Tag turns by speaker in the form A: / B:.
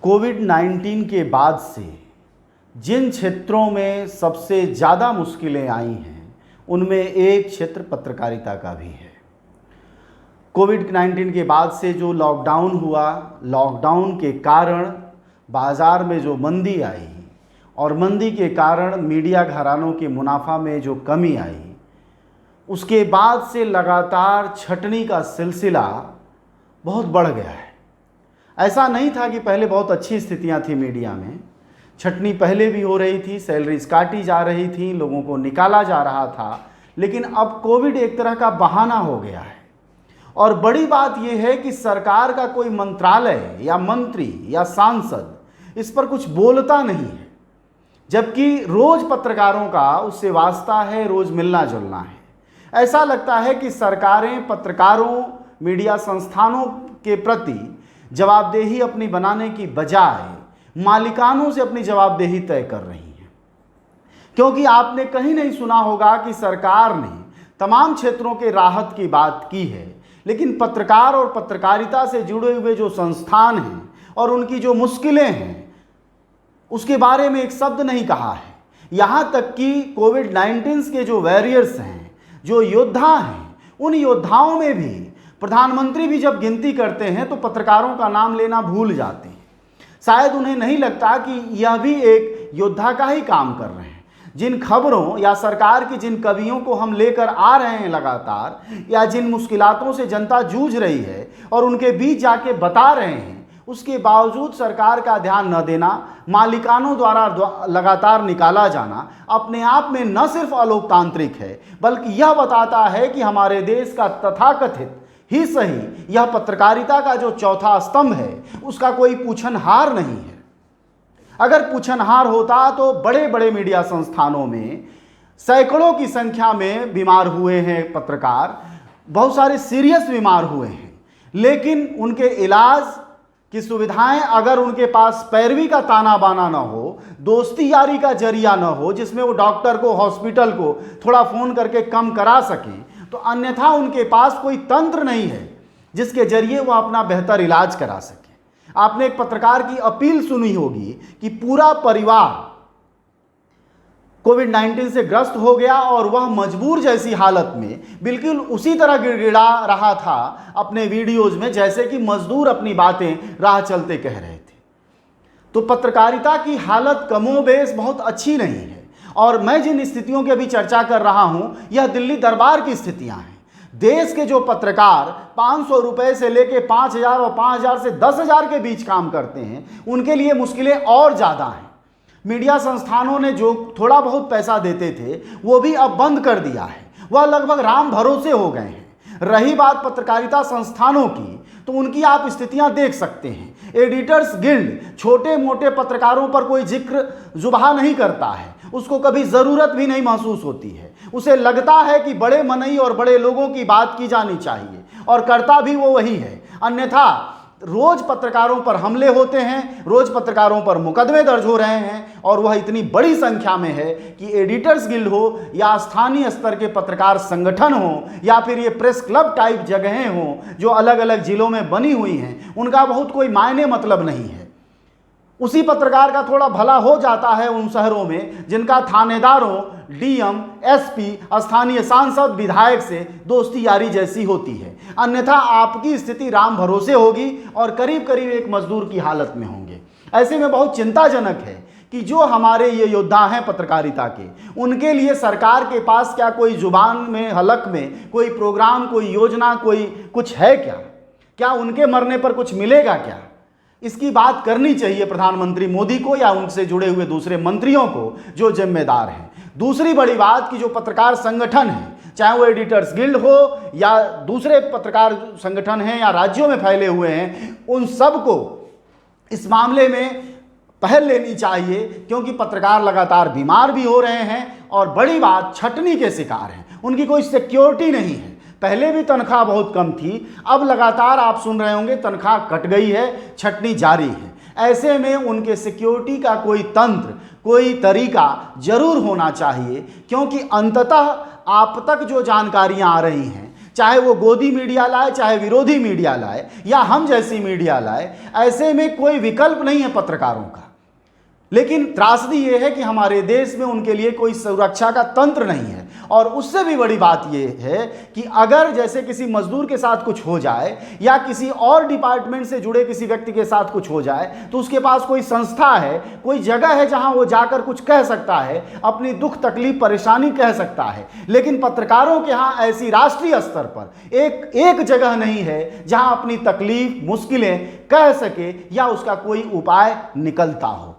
A: कोविड-19 के बाद से जिन क्षेत्रों में सबसे ज़्यादा मुश्किलें आई हैं उनमें एक क्षेत्र पत्रकारिता का भी है। कोविड-19 के बाद से जो लॉकडाउन हुआ, लॉकडाउन के कारण बाज़ार में जो मंदी आई और मंदी के कारण मीडिया घरानों के मुनाफा में जो कमी आई, उसके बाद से लगातार छटनी का सिलसिला बहुत बढ़ गया है। ऐसा नहीं था कि पहले बहुत अच्छी स्थितियां थी मीडिया में, छटनी पहले भी हो रही थी, सैलरीज काटी जा रही थी, लोगों को निकाला जा रहा था, लेकिन अब कोविड एक तरह का बहाना हो गया है। और बड़ी बात यह है कि सरकार का कोई मंत्रालय या मंत्री या सांसद इस पर कुछ बोलता नहीं है, जबकि रोज पत्रकारों का उससे वास्ता है, रोज मिलना जुलना है। ऐसा लगता है कि सरकारें पत्रकारों, मीडिया संस्थानों के प्रति जवाबदेही अपनी बनाने की बजाय मालिकानों से अपनी जवाबदेही तय कर रही हैं। क्योंकि आपने कहीं नहीं सुना होगा कि सरकार ने तमाम क्षेत्रों के राहत की बात की है, लेकिन पत्रकार और पत्रकारिता से जुड़े हुए जो संस्थान हैं और उनकी जो मुश्किलें हैं उसके बारे में एक शब्द नहीं कहा है। यहाँ तक कि कोविड-19 के जो वॉरियर्स हैं, जो योद्धा हैं, उन योद्धाओं में भी प्रधानमंत्री भी जब गिनती करते हैं तो पत्रकारों का नाम लेना भूल जाते हैं। शायद उन्हें नहीं लगता कि यह भी एक योद्धा का ही काम कर रहे हैं। जिन खबरों या सरकार की जिन कवियों को हम लेकर आ रहे हैं लगातार, या जिन मुश्किलातों से जनता जूझ रही है और उनके बीच जाके बता रहे हैं, उसके बावजूद सरकार का ध्यान न देना, मालिकानों द्वारा लगातार निकाला जाना अपने आप में न सिर्फ अलोकतांत्रिक है, बल्कि यह बताता है कि हमारे देश का तथाकथित ही सही, यह पत्रकारिता का जो चौथा स्तंभ है उसका कोई पूछनहार नहीं है। अगर पूछनहार होता तो बड़े बड़े मीडिया संस्थानों में सैकड़ों की संख्या में बीमार हुए हैं पत्रकार, बहुत सारे सीरियस बीमार हुए हैं, लेकिन उनके इलाज की सुविधाएं अगर उनके पास पैरवी का ताना बाना ना हो, दोस्ती यारी का जरिया ना हो जिसमें वो डॉक्टर को, हॉस्पिटल को थोड़ा फ़ोन करके कम करा सकें, तो अन्यथा उनके पास कोई तंत्र नहीं है जिसके जरिए वो अपना बेहतर इलाज करा सके। आपने एक पत्रकार की अपील सुनी होगी कि पूरा परिवार कोविड-19 से ग्रस्त हो गया और वह मजबूर जैसी हालत में बिल्कुल उसी तरह गिड़गिड़ा रहा था अपने वीडियोज में जैसे कि मजदूर अपनी बातें राह चलते कह रहे थे। तो पत्रकारिता की हालत कमोबेश बहुत अच्छी नहीं है। और मैं जिन स्थितियों की अभी चर्चा कर रहा हूं, यह दिल्ली दरबार की स्थितियां हैं। देश के जो पत्रकार 500 रुपए से लेके 5000 और 5000 से 10,000 के बीच काम करते हैं, उनके लिए मुश्किलें और ज़्यादा हैं। मीडिया संस्थानों ने जो थोड़ा बहुत पैसा देते थे वो भी अब बंद कर दिया है, वह लगभग राम भरोसे हो गए हैं। रही बात पत्रकारिता संस्थानों की, तो उनकी आप स्थितियां देख सकते हैं। एडिटर्स गिल्ड छोटे मोटे पत्रकारों पर कोई जिक्र जुबान नहीं करता है, उसको कभी ज़रूरत भी नहीं महसूस होती है। उसे लगता है कि बड़े मनई और बड़े लोगों की बात की जानी चाहिए, और करता भी वो वही है। अन्यथा रोज पत्रकारों पर हमले होते हैं, रोज पत्रकारों पर मुकदमे दर्ज हो रहे हैं, और वह इतनी बड़ी संख्या में है कि एडिटर्स गिल्ड हो या स्थानीय स्तर के पत्रकार संगठन हो या फिर ये प्रेस क्लब टाइप जगहें हों जो अलग अलग जिलों में बनी हुई हैं, उनका बहुत कोई मायने मतलब नहीं है। उसी पत्रकार का थोड़ा भला हो जाता है उन शहरों में जिनका थानेदारों, डीएम, एसपी, स्थानीय सांसद, विधायक से दोस्ती यारी जैसी होती है। अन्यथा आपकी स्थिति राम भरोसे होगी और करीब करीब एक मजदूर की हालत में होंगे। ऐसे में बहुत चिंताजनक है कि जो हमारे ये योद्धा हैं पत्रकारिता के, उनके लिए सरकार के पास क्या कोई जुबान में, हलक में कोई प्रोग्राम, कोई योजना, कोई कुछ है क्या? क्या उनके मरने पर कुछ मिलेगा क्या? इसकी बात करनी चाहिए प्रधानमंत्री मोदी को या उनसे जुड़े हुए दूसरे मंत्रियों को जो जिम्मेदार हैं। दूसरी बड़ी बात कि जो पत्रकार संगठन हैं, चाहे वो एडिटर्स गिल्ड हो या दूसरे पत्रकार संगठन हैं या राज्यों में फैले हुए हैं, उन सबको इस मामले में पहल लेनी चाहिए, क्योंकि पत्रकार लगातार बीमार भी हो रहे हैं और बड़ी बात छटनी के शिकार हैं। उनकी कोई सिक्योरिटी नहीं है। पहले भी तनख्वाह बहुत कम थी, अब लगातार आप सुन रहे होंगे तनख्वाह कट गई है, छटनी जारी है। ऐसे में उनके सिक्योरिटी का कोई तंत्र, कोई तरीका जरूर होना चाहिए, क्योंकि अंततः आप तक जो जानकारियां आ रही हैं, चाहे वो गोदी मीडिया लाए, चाहे विरोधी मीडिया लाए, या हम जैसी मीडिया लाए, ऐसे में कोई विकल्प नहीं है पत्रकारों का। लेकिन त्रासदी ये है कि हमारे देश में उनके लिए कोई सुरक्षा का तंत्र नहीं है। और उससे भी बड़ी बात ये है कि अगर जैसे किसी मजदूर के साथ कुछ हो जाए या किसी और डिपार्टमेंट से जुड़े किसी व्यक्ति के साथ कुछ हो जाए, तो उसके पास कोई संस्था है, कोई जगह है जहां वो जाकर कुछ कह सकता है, अपनी दुख तकलीफ परेशानी कह सकता है। लेकिन पत्रकारों के यहाँ ऐसी राष्ट्रीय स्तर पर एक जगह नहीं है जहां अपनी तकलीफ, मुश्किलें कह सके या उसका कोई उपाय निकलता हो।